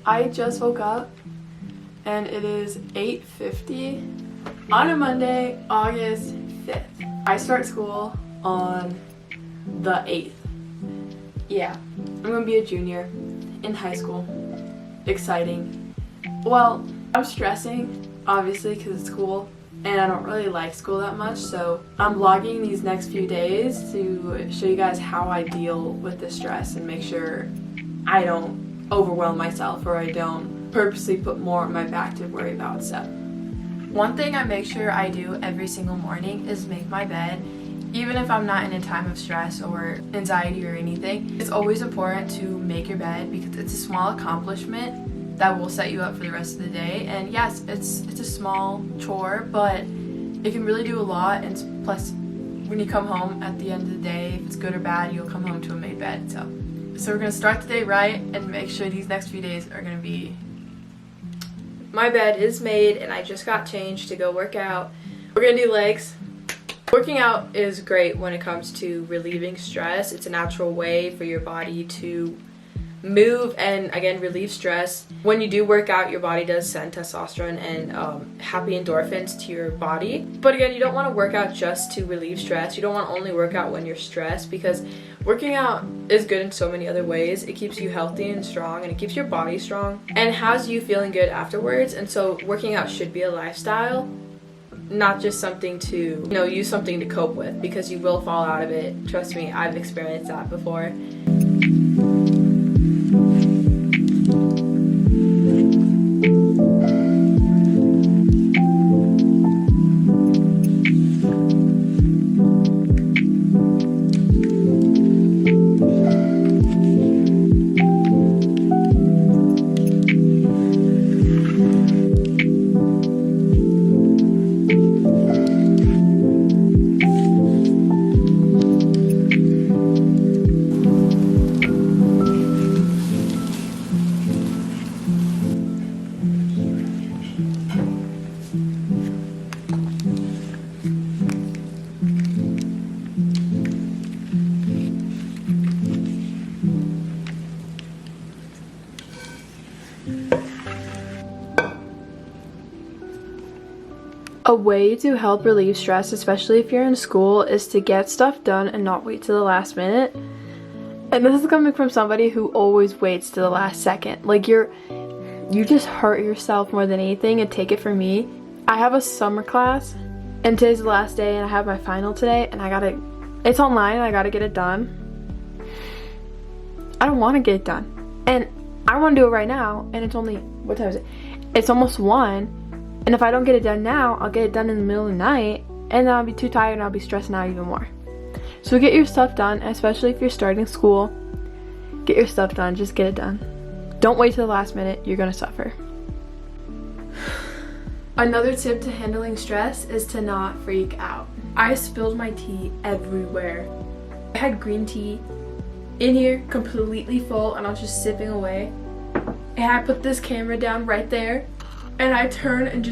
I just woke up and it is 8:50 on a Monday, August 5th. I start school on the 8th. Yeah, I'm gonna be a junior in high school. Exciting. Well, I'm stressing, obviously, because it's school, and I don't really like school that much, so I'm vlogging these next few days to show you guys how I deal with the stress and make sure I don't overwhelm myself or I don't purposely put more on my back to worry about. So one thing I make sure I do every single morning is make my bed. Even if I'm not in a time of stress or anxiety or anything, it's always important to make your bed because it's a small accomplishment that will set you up for the rest of the day. And yes, it's a small chore, but it can really do a lot. And plus, when you come home at the end of the day, if it's good or bad, you'll come home to a made bed. So we're gonna start the day right and make sure these next few days are gonna be. My bed is made and I just got changed to go work out. We're gonna do legs. Working out is great when it comes to relieving stress. It's a natural way for your body to move and, again, relieve stress. When you do work out, your body does send testosterone and happy endorphins to your body. But again, you don't want to work out just to relieve stress. You don't want to only work out when you're stressed, because working out is good in so many other ways. It keeps you healthy and strong, and it keeps your body strong and has you feeling good afterwards. And so working out should be a lifestyle, not just something to, use something to cope with, because you will fall out of it. Trust me, I've experienced that before. A way to help relieve stress, especially if you're in school, is to get stuff done and not wait to the last minute. And this is coming from somebody who always waits to the last second. Like, you just hurt yourself more than anything. And take it from me, I have a summer class and today's the last day and I have my final today and it's online and I gotta get it done. I don't want to get it done and I want to do it right now, and it's only, what time is it? It's almost 1. And if I don't get it done now, I'll get it done in the middle of the night, and then I'll be too tired and I'll be stressing out even more. So get your stuff done, especially if you're starting school. Get your stuff done, just get it done. Don't wait till the last minute, you're gonna suffer. Another tip to handling stress is to not freak out. I spilled my tea everywhere. I had green tea in here, completely full, and I was just sipping away. And I put this camera down right there, and I turned and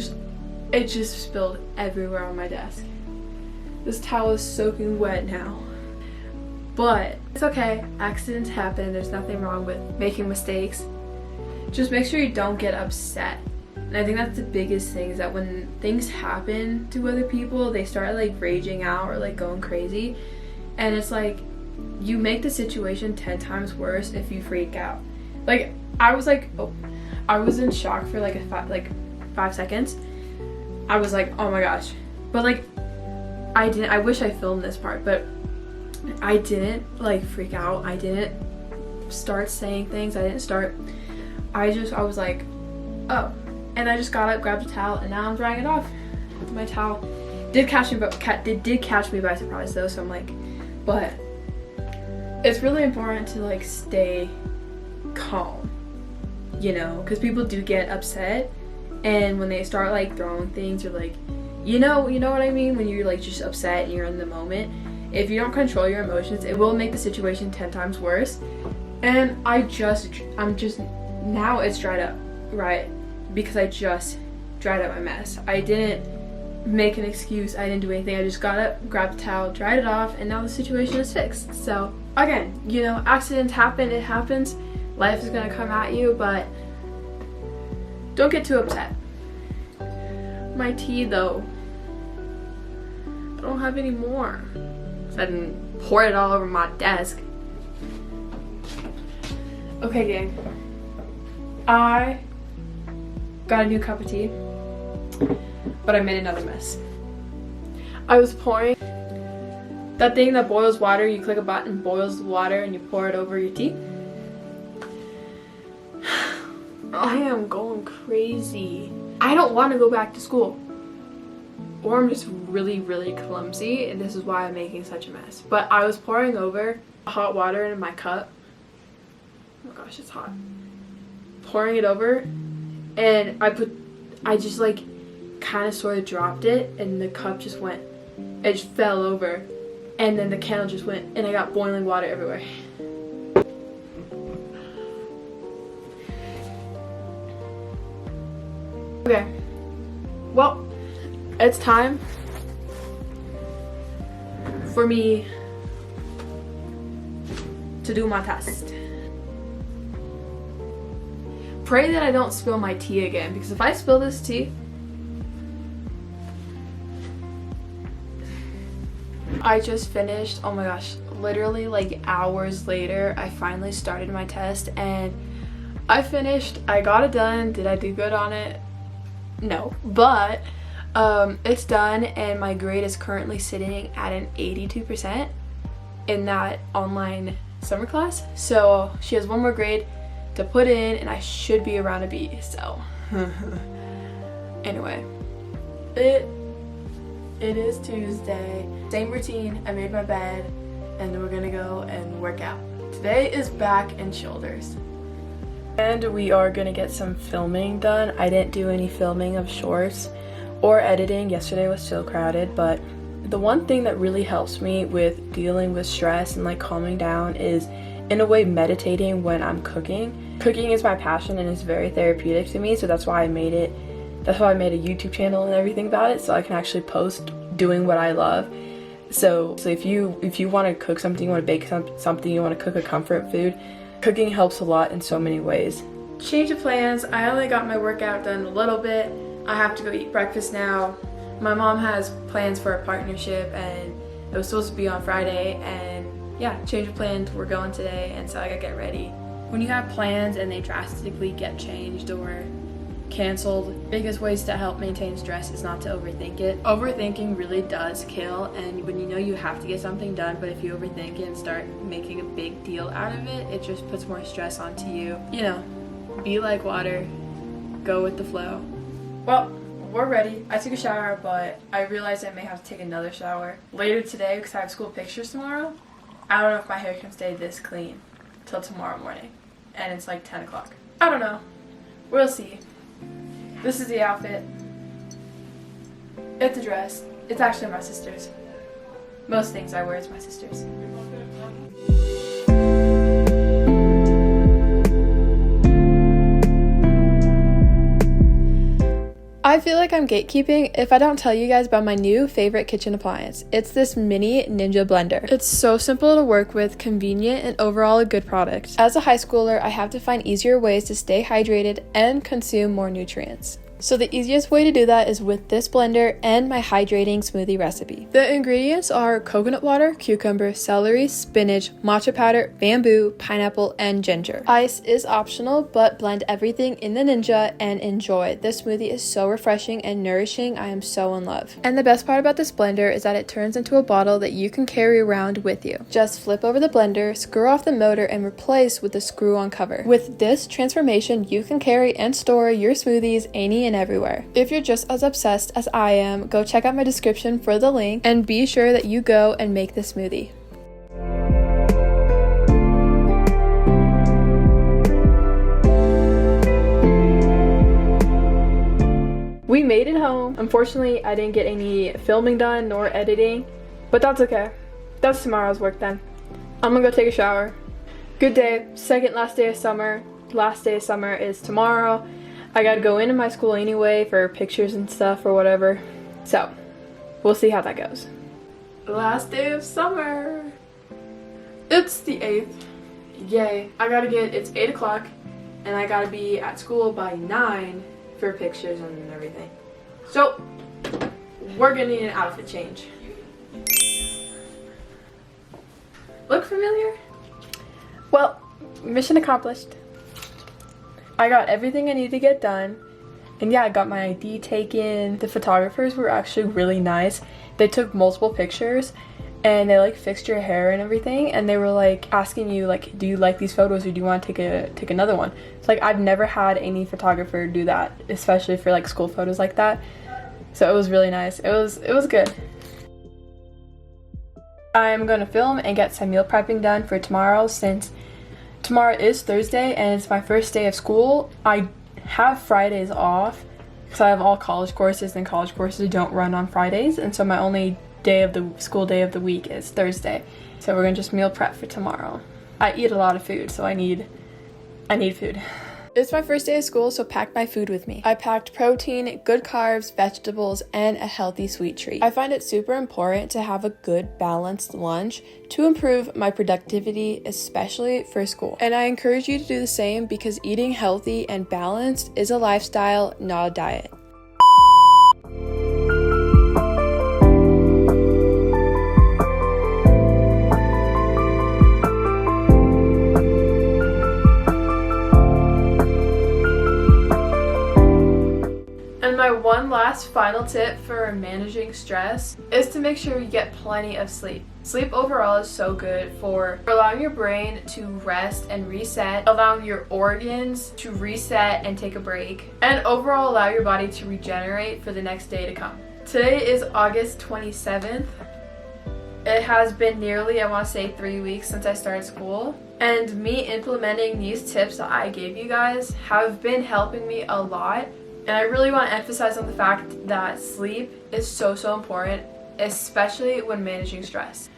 it just spilled everywhere on my desk. This towel is soaking wet now. But it's okay, accidents happen. There's nothing wrong with making mistakes. Just make sure you don't get upset. And I think that's the biggest thing, is that when things happen to other people, they start like raging out or like going crazy. And it's like, you make the situation 10 times worse if you freak out. Like, I was in shock for like 5 seconds. I was like, oh my gosh. But like, I wish I filmed this part, but I didn't like freak out. I didn't start saying things. I was like, oh. And I just got up, grabbed a towel, and now I'm drying it off. My towel did catch me by surprise though, so I'm like, but it's really important to like stay calm, because people do get upset, and when they start like throwing things, or like, you know what I mean, when you're like just upset and you're in the moment, if you don't control your emotions, it will make the situation 10 times worse. And now it's dried up, right? Because I just dried up my mess. I didn't make an excuse. I didn't do anything. I just got up, grabbed a towel, dried it off, and now the situation is fixed. So again, accidents happen. It happens. Life is gonna come at you, but Don't get too upset. My tea though. I don't have any more. So I didn't pour it all over my desk. Okay, gang. I got a new cup of tea, but I made another mess. I was pouring that thing that boils water. You click a button, boils the water, and you pour it over your tea. I am going crazy. I don't want to go back to school. Or I'm just really, really clumsy, and this is why I'm making such a mess. But I was pouring over hot water in my cup. Oh my gosh, it's hot. Pouring it over, and I just like kind of sort of dropped it, and the cup just went, it just fell over, and then the candle just went, and I got boiling water everywhere. Okay, well, it's time for me to do my test. Pray that I don't spill my tea again, because if I spill this tea, I just finished, oh my gosh, literally like hours later, I finally started my test and I finished. I got it done. Did I do good on it? No, but it's done, and my grade is currently sitting at an 82% in that online summer class. So she has one more grade to put in, and I should be around a B. So anyway, it is Tuesday. Same routine. I made my bed, and we're gonna go and work out. Today is back and shoulders. And we are gonna get some filming done. I didn't do any filming of shorts or editing. Yesterday was so crowded, but the one thing that really helps me with dealing with stress and like calming down is in a way meditating when I'm cooking. Cooking is my passion and it's very therapeutic to me, so that's why I made it. That's why I made a YouTube channel and everything about it, so I can actually post doing what I love. So if you want to cook something, you want to bake something, you want to cook a comfort food, cooking helps a lot in so many ways. Change of plans. I only got my workout done a little bit. I have to go eat breakfast now. My mom has plans for a partnership, and it was supposed to be on Friday, and yeah, change of plans. We're going today, and so I gotta get ready. When you have plans and they drastically get changed or canceled, biggest ways to help maintain stress is not to overthink it. Overthinking really does kill, and when you know you have to get something done, but if you overthink it and start making a big deal out of it, it just puts more stress onto you. You know, be like water, go with the flow. Well, we're ready. I took a shower, but I realized I may have to take another shower later today because I have school pictures tomorrow. I don't know if my hair can stay this clean till tomorrow morning, and it's like 10 o'clock. I don't know. We'll see. This is the outfit. It's a dress. It's actually my sister's. Most things I wear is my sister's. I feel like I'm gatekeeping if I don't tell you guys about my new favorite kitchen appliance. It's this mini Ninja blender. It's so simple to work with, convenient, and overall a good product. As a high schooler, I have to find easier ways to stay hydrated and consume more nutrients. So the easiest way to do that is with this blender and my hydrating smoothie recipe. The ingredients are coconut water, cucumber, celery, spinach, matcha powder, bamboo, pineapple, and ginger. Ice is optional, but blend everything in the Ninja and enjoy. This smoothie is so refreshing and nourishing. I am so in love. And the best part about this blender is that it turns into a bottle that you can carry around with you. Just flip over the blender, screw off the motor, and replace with the screw-on cover. With this transformation, you can carry and store your smoothies any and everywhere. If you're just as obsessed as I am, go check out my description for the link and be sure that you go and make this smoothie. We made it home. Unfortunately, I didn't get any filming done nor editing, but that's okay. That's tomorrow's work then. I'm gonna go take a shower. Good day, second last day of summer. Last day of summer is tomorrow. I gotta go into my school anyway for pictures and stuff or whatever. So, we'll see how that goes. Last day of summer. It's the 8th. Yay. It's 8 o'clock and I gotta be at school by 9 for pictures and everything. So we're gonna need an outfit change. Look familiar? Well, mission accomplished. I got everything I need to get done. And yeah, I got my ID taken. The photographers were actually really nice. They took multiple pictures and they like fixed your hair and everything, and they were like asking you like, do you like these photos or do you want to take another one? It's like I've never had any photographer do that, especially for like school photos like that. So it was really nice. It was good. I'm gonna film and get some meal prepping done for tomorrow, since tomorrow is Thursday and it's my first day of school. I have Fridays off because I have all college courses, and college courses don't run on Fridays, and so my only school day of the week is Thursday. So we're gonna just meal prep for tomorrow. I eat a lot of food, so I need food. It's my first day of school, so packed my food with me. I packed protein, good carbs, vegetables, and a healthy sweet treat. I find it super important to have a good balanced lunch to improve my productivity, especially for school. And I encourage you to do the same, because eating healthy and balanced is a lifestyle, not a diet. And my one last final tip for managing stress is to make sure you get plenty of sleep. Sleep overall is so good for allowing your brain to rest and reset, allowing your organs to reset and take a break, and overall allow your body to regenerate for the next day to come. Today is August 27th. It has been nearly, I want to say, 3 weeks since I started school. And me implementing these tips that I gave you guys have been helping me a lot. And I really want to emphasize on the fact that sleep is so important, especially when managing stress.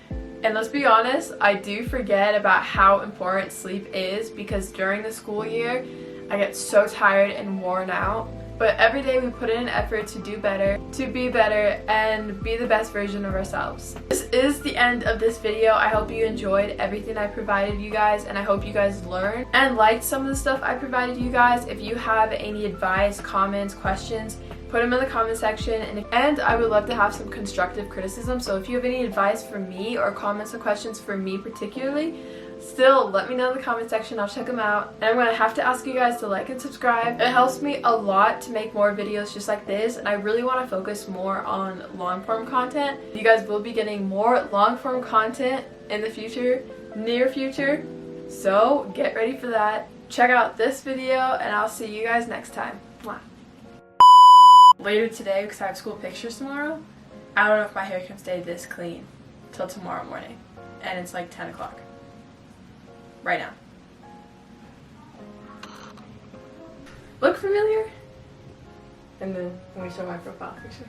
And let's be honest, I do forget about how important sleep is, because during the school year, I get so tired and worn out. But every day we put in an effort to do better, to be better, and be the best version of ourselves. This is the end of this video. I hope you enjoyed everything I provided you guys, and I hope you guys learned and liked some of the stuff I provided you guys. If you have any advice, comments, questions, put them in the comment section, and I would love to have some constructive criticism. So if you have any advice for me or comments or questions for me particularly, still let me know in the comment section. I'll check them out. And I'm going to have to ask you guys to like and subscribe. It helps me a lot to make more videos just like this, and I really want to focus more on long form content. You guys will be getting more long form content in the future, near future, so get ready for that. Check out this video, and I'll see you guys next time. Mwah. Later today, because I have school pictures tomorrow, I don't know if my hair can stay this clean till tomorrow morning, and it's like 10 o'clock right now. Look familiar? And then let me show my profile picture.